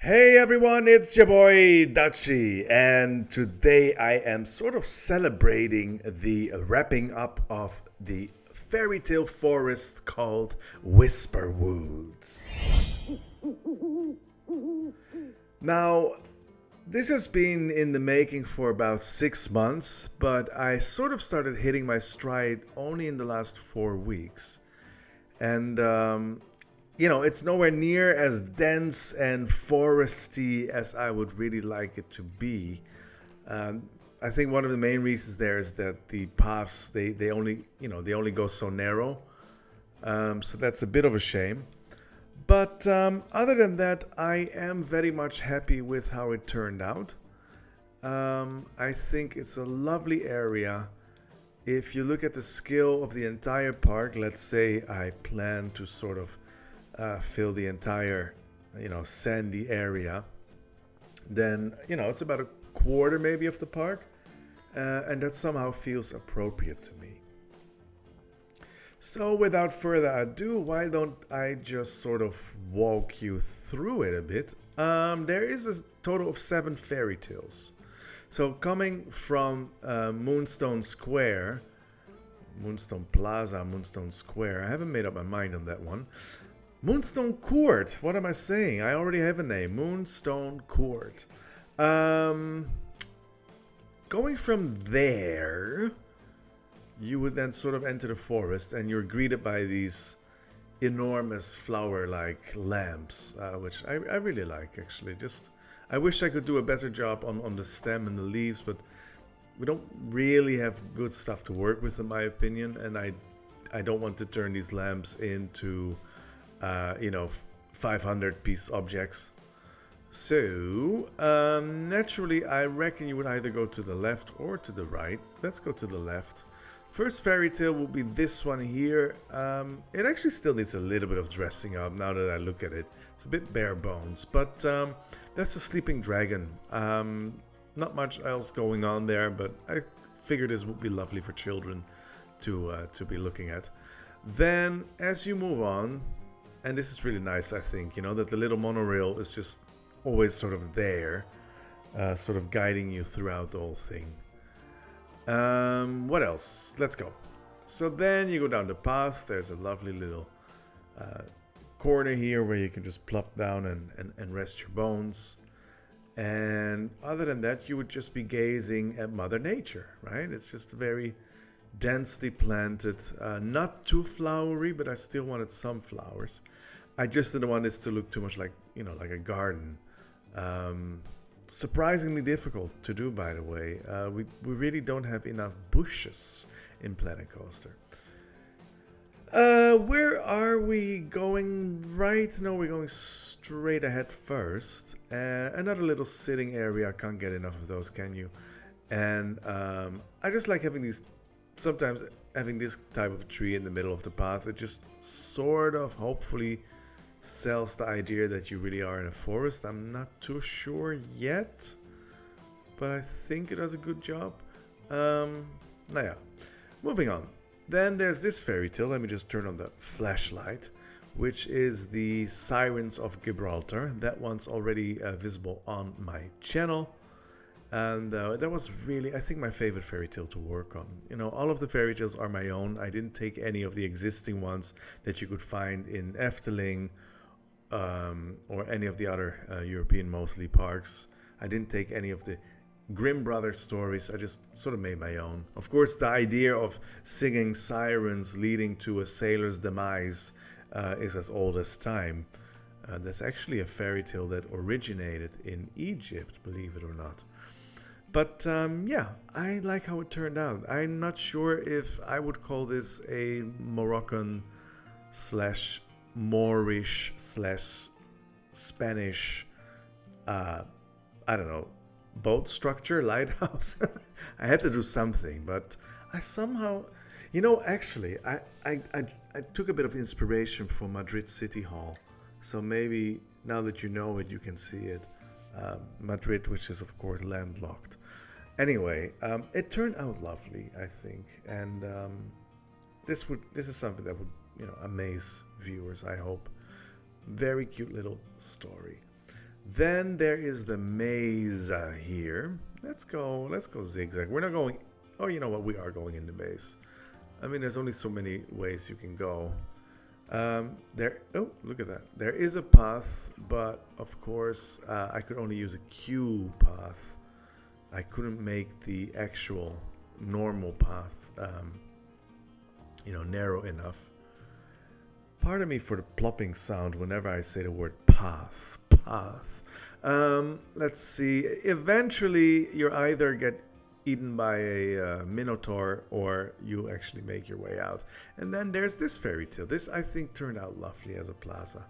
Hey everyone, it's your boy Dachi, and today I am sort of celebrating the wrapping up of the fairy tale forest called Whisperwoods. Now, this has been in the making for about 6 months, but I sort of started hitting my stride only in the last 4 weeks. And it's nowhere near as dense and foresty as I would really like it to be. I think one of the main reasons there is that the paths they only they only go so narrow, so that's a bit of a shame. But other than that, I am very much happy with how it turned out. I think it's a lovely area. If you look at the scale of the entire park, let's say I plan to sort of fill the entire, sandy area, then, it's about a quarter maybe of the park. And that somehow feels appropriate to me. So without further ado, why don't I just sort of walk you through it a bit? There is a total of 7 fairy tales. So coming from Moonstone Square, Moonstone Plaza, Moonstone Square, I haven't made up my mind on that one. Moonstone Court. What am I saying? I already have a name. Moonstone Court. Going from there, you would then sort of enter the forest, and you're greeted by these enormous flower-like lamps, which I really like, actually. I wish I could do a better job on the stem and the leaves, but we don't really have good stuff to work with, in my opinion, and I don't want to turn these lamps into 500-piece objects. So, naturally, I reckon you would either go to the left or to the right. Let's go to the left. First fairy tale will be this one here. It actually still needs a little bit of dressing up now that I look at it. It's a bit bare bones, but that's a sleeping dragon. Not much else going on there, but I figured this would be lovely for children to be looking at. Then, as you move on, and this is really nice, I think, that the little monorail is just always sort of there, sort of guiding you throughout the whole thing. What else? Let's go. So then you go down the path. There's a lovely little corner here where you can just plop down and rest your bones. And other than that, you would just be gazing at Mother Nature, right? It's just very densely planted, not too flowery, but I still wanted some flowers. I just didn't want this to look too much like a garden. Surprisingly difficult to do, by the way. We really don't have enough bushes in Planet Coaster. Where are we going? Right? No, we're going straight ahead first. Another little sitting area. I can't get enough of those, can you? And I just like sometimes having this type of tree in the middle of the path. It just sort of hopefully sells the idea that you really are in a forest. I'm not too sure yet, but I think it does a good job. Moving on. Then there's this fairy tale. Let me just turn on the flashlight, which is the Sirens of Gibraltar. That one's already visible on my channel. And that was really, I think, my favorite fairy tale to work on. All of the fairy tales are my own. I didn't take any of the existing ones that you could find in Efteling or any of the other European, mostly, parks. I didn't take any of the Grimm Brothers stories. I just sort of made my own. Of course, the idea of singing sirens leading to a sailor's demise is as old as time. That's actually a fairy tale that originated in Egypt, believe it or not. But I like how it turned out. I'm not sure if I would call this a Moroccan / Moorish / Spanish, I don't know, boat structure, lighthouse. I had to do something, but I somehow, actually, I took a bit of inspiration from Madrid City Hall. So maybe now that you know it, you can see it. Madrid, which is of course landlocked. Anyway, it turned out lovely, I think, and this is something that would amaze viewers, I hope. Very cute little story. Then there is the maze here. Let's go zigzag. We're not going, oh, you know what? We are going in the maze. I mean, there's only so many ways you can go. Oh, look at that. There is a path, but of course, I could only use a Q path. I couldn't make the actual normal path, narrow enough. Pardon me for the plopping sound whenever I say the word path. Path. Let's see. Eventually, you either get eaten by a minotaur or you actually make your way out. And then there's this fairy tale. This, I think, turned out lovely as a plaza.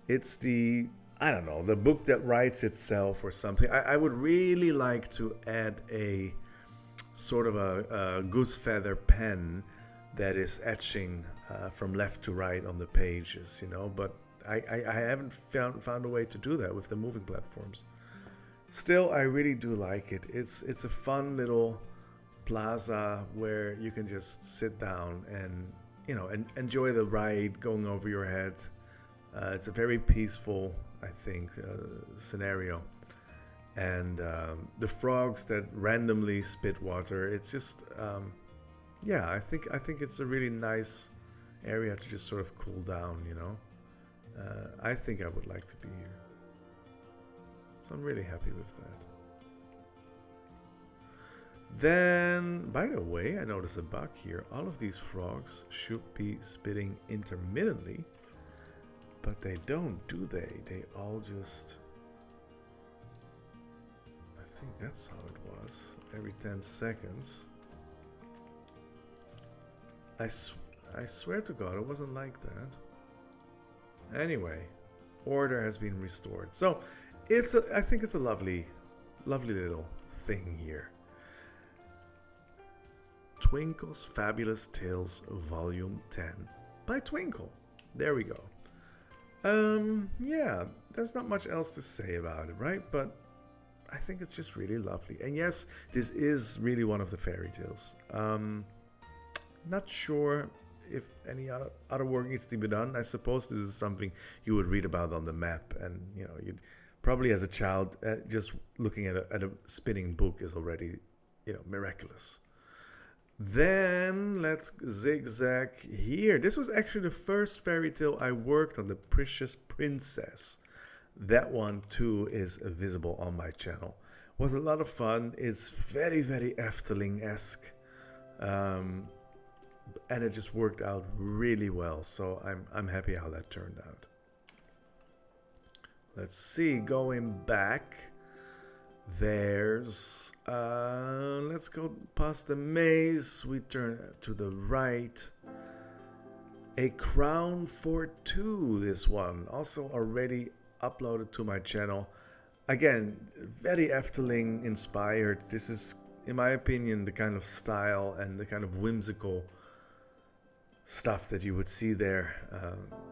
It's the, I don't know, the book that writes itself or something. I would really like to add a sort of a goose feather pen that is etching from left to right on the pages, but I haven't found a way to do that with the moving platforms. Still, I really do like it. It's a fun little plaza where you can just sit down and enjoy the ride going over your head. It's a very peaceful, I think, scenario. And the frogs that randomly spit water. It's just, I think it's a really nice area to just sort of cool down. I think I would like to be here. So I'm really happy with that. Then, by the way, I noticed a bug here. All of these frogs should be spitting intermittently, but they don't, do they? They all just... I think that's how it was. Every 10 seconds. I swear to God, it wasn't like that. Anyway, order has been restored. So, I think it's a lovely little thing here. Twinkle's Fabulous Tales Volume 10 by Twinkle. There we go. Yeah, there's not much else to say about it, right? But I think it's just really lovely. And yes, this is really one of the fairy tales. Not sure if any other work needs to be done. I suppose this is something you would read about on the map, and you'd probably as a child just looking at a spinning book is already miraculous. Then let's zigzag here. This was actually the first fairy tale I worked on, The Precious Princess. That one too is visible on my channel. Was a lot of fun. It's very, very Efteling-esque. And it just worked out really well. So I'm happy how that turned out. Let's see, going back. There's, let's go past the maze. We turn to the right. A Crown for Two, this one. Also already uploaded to my channel. Again, very Efteling inspired. This is, in my opinion, the kind of style and the kind of whimsical stuff that you would see there.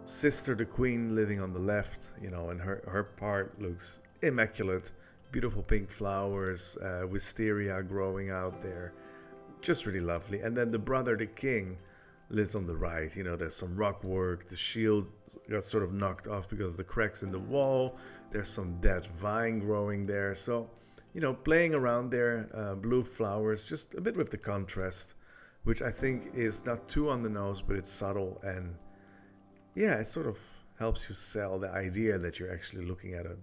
Sister the Queen living on the left, and her part looks immaculate. Beautiful pink flowers, wisteria growing out there. Just really lovely. And then the brother, the king, lives on the right. There's some rock work. The shield got sort of knocked off because of the cracks in the wall. There's some dead vine growing there. So, playing around there, blue flowers, just a bit with the contrast, which I think is not too on the nose, but it's subtle. And yeah, it sort of helps you sell the idea that you're actually looking at a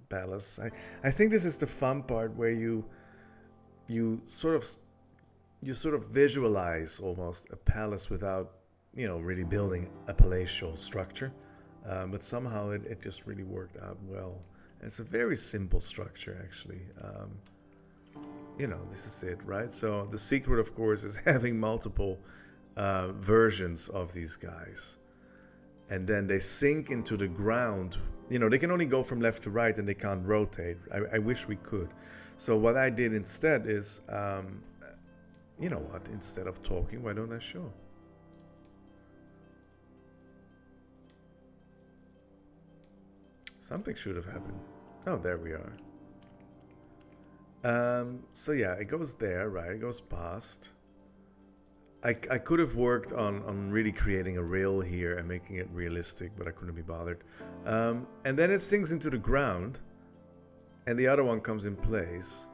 palace. I think this is the fun part where you sort of visualize almost a palace without really building a palatial structure, but somehow it just really worked out well. And it's a very simple structure actually. This is it, right? So the secret, of course, is having multiple versions of these guys. And then they sink into the ground. They can only go from left to right and they can't rotate. I wish we could. So what I did instead is, you know what? Instead of talking, why don't I show? Something should have happened. Oh, there we are. So yeah, it goes there, right? It goes past. I could have worked on really creating a rail here and making it realistic, but I couldn't be bothered. And then it sinks into the ground, and the other one comes in place.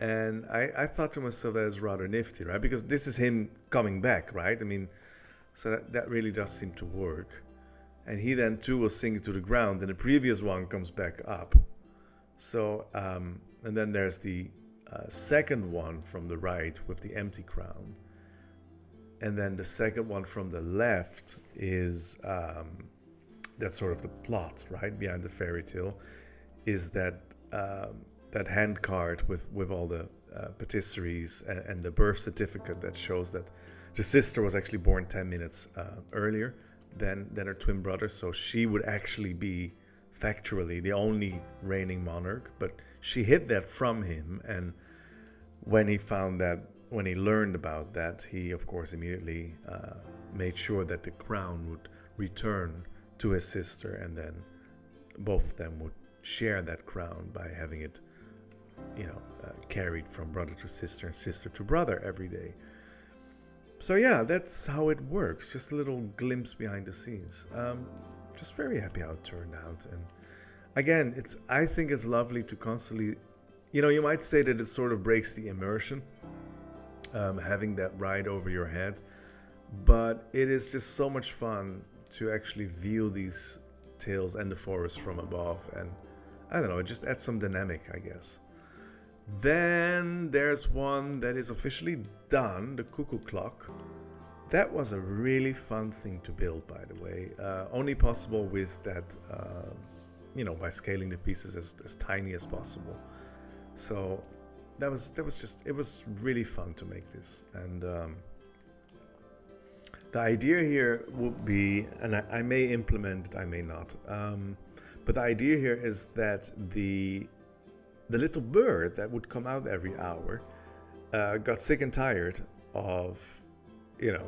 And I thought to myself that is rather nifty, right? Because this is him coming back, right? I mean, so that really does seem to work. And he then too will sink to the ground, and the previous one comes back up. So, and then there's the second one from the right with the empty crown. And then the second one from the left is, that's sort of the plot, right? Behind the fairy tale is that that hand card with all the patisseries and the birth certificate that shows that the sister was actually born 10 minutes earlier than her twin brother. So she would actually be factually the only reigning monarch, but she hid that from him. And when he learned about that, he of course immediately made sure that the crown would return to his sister, and then both of them would share that crown by having it, carried from brother to sister and sister to brother every day. So yeah, that's how it works. Just a little glimpse behind the scenes. Just very happy how it turned out. And again, I think it's lovely to constantly, you might say that it sort of breaks the immersion, having that ride over your head. But it is just so much fun to actually view these tales and the forest from above. And I don't know, it just adds some dynamic, I guess. Then there's one that is officially done, the cuckoo clock. That was a really fun thing to build, by the way. Only possible with that, by scaling the pieces as tiny as possible. So that was just, it was really fun to make this. And the idea here would be, and I may implement it, I may not. But the idea here is that the little bird that would come out every hour got sick and tired of,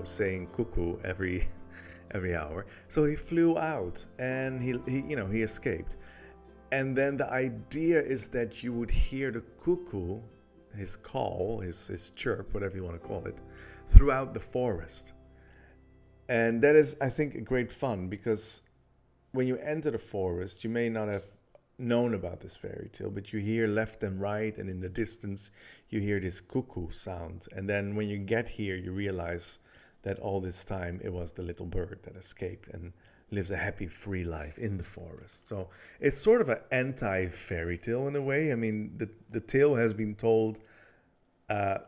saying cuckoo every hour. So he flew out and he escaped. And then the idea is that you would hear the cuckoo, his call, his chirp, whatever you want to call it, throughout the forest. And that is, I think, great fun, because when you enter the forest, you may not have known about this fairy tale, but you hear left and right, and in the distance you hear this cuckoo sound. And then when you get here, you realize that all this time it was the little bird that escaped and lives a happy, free life in the forest. So it's sort of an anti-fairy tale in a way. I mean, the tale has been told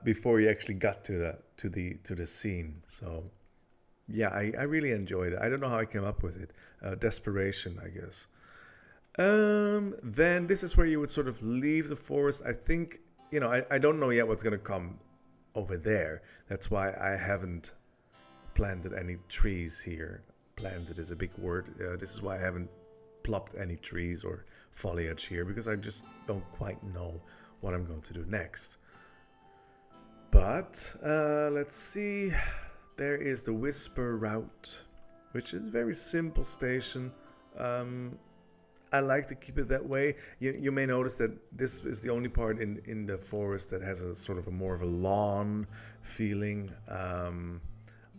before you actually got to the scene. So yeah, I really enjoyed it. I don't know how I came up with it. Desperation, I guess. Then this is where you would sort of leave the forest. I think, I don't know yet what's going to come over there. That's why I haven't planted any trees here. Planted is a big word. This is why I haven't plopped any trees or foliage here, because I just don't quite know what I'm going to do next. But let's see. There is the Whisper route, which is a very simple station. I like to keep it that way. You may notice that this is the only part in the forest that has a sort of more of a lawn feeling.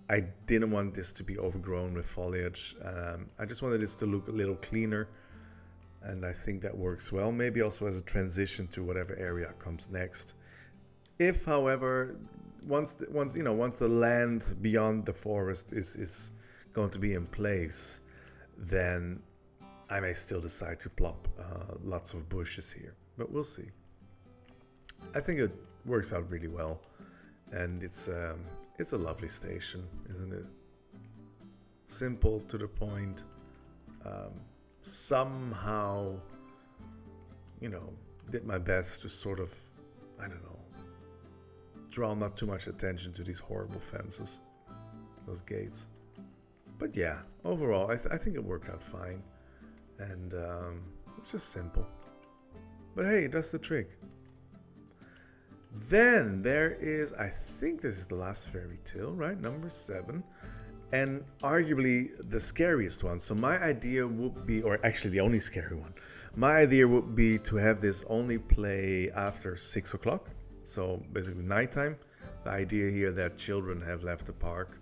I didn't want this to be overgrown with foliage. I just wanted this to look a little cleaner, and I think that works well. Maybe also as a transition to whatever area comes next. If, however, once the land beyond the forest is going to be in place, then I may still decide to plop lots of bushes here, but we'll see. I think it works out really well, and it's a lovely station, isn't it? Simple, to the point. Somehow, did my best to sort of, draw not too much attention to these horrible fences, those gates. But yeah, overall, I think it worked out fine. And it's just simple. But hey, it does the trick. Then there is, I think this is the last fairy tale, right? Number 7. And arguably the scariest one. So my idea would be, or actually the only scary one, my idea would be to have this only play after 6 o'clock. So basically nighttime, the idea here that children have left the park.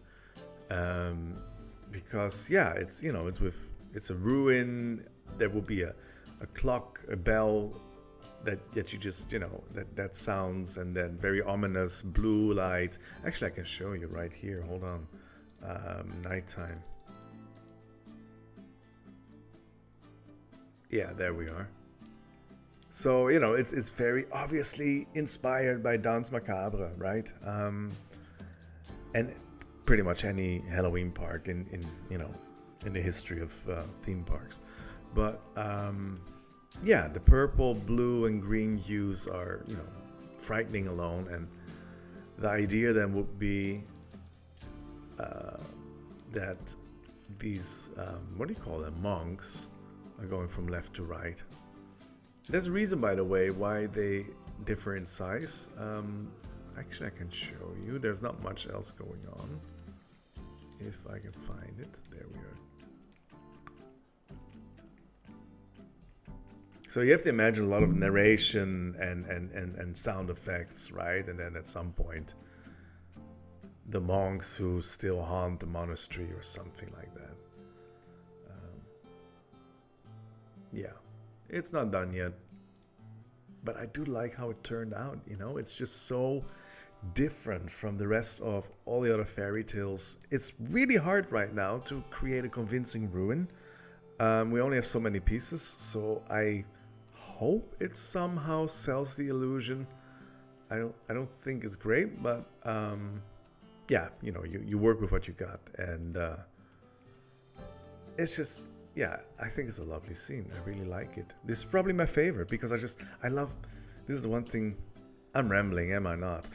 Because yeah, it's it's a ruin. There will be a clock, a bell that you just that sounds, and then very ominous blue light. Actually, I can show you right here. Hold on, nighttime. Yeah, there we are. So it's very obviously inspired by Danse Macabre, right? And pretty much any Halloween park in the history of theme parks. But yeah, the purple, blue, and green hues are frightening alone, and the idea then would be that these what do you call them, monks, are going from left to right. There's a reason, by the way, why they differ in size. Actually, I can show you. There's not much else going on. If I can find it. There we are. So you have to imagine a lot of narration and sound effects, right? And then at some point, the monks who still haunt the monastery or something like that. Yeah, it's not done yet. But I do like how it turned out, It's just so different from the rest of all the other fairy tales. It's really hard right now to create a convincing ruin. We only have so many pieces, so I hope it somehow sells the illusion. I don't think it's great, but yeah, you work with what you got, and it's just, yeah, I think it's a lovely scene. I really like it. This is probably my favorite because I love, this is the one thing, I'm rambling, am I not?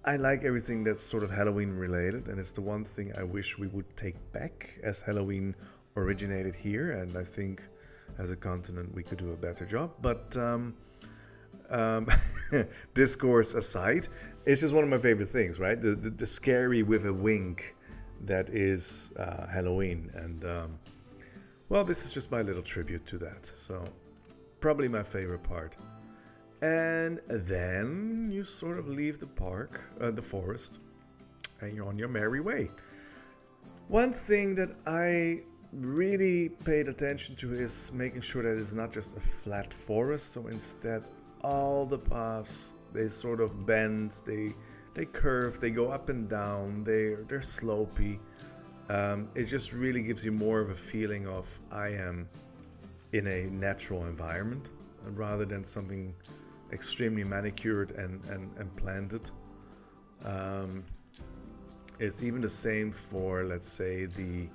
I like everything that's sort of Halloween related, and it's the one thing I wish we would take back, as Halloween originated here, and I think as a continent we could do a better job. But discourse aside, it's just one of my favorite things, right? The scary with a wink that is Halloween, and well, this is just my little tribute to that. So probably my favorite part. And then you sort of leave the park, the forest, and you're on your merry way. One thing that I really paid attention to is making sure that it's not just a flat forest. So instead, all the paths, they sort of bend, they curve, they go up and down, they're slopey. It just really gives you more of a feeling of I am in a natural environment rather than something extremely manicured and planted. It's even the same for, let's say, the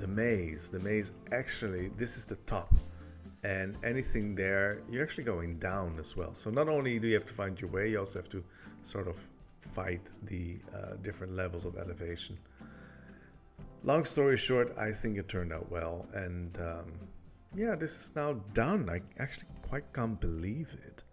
maze. The maze, actually, this is the top, and anything there, you're actually going down as well. So not only do you have to find your way, you also have to sort of fight the different levels of elevation. Long story short, I think it turned out well, and yeah, this is now done. I actually quite can't believe it.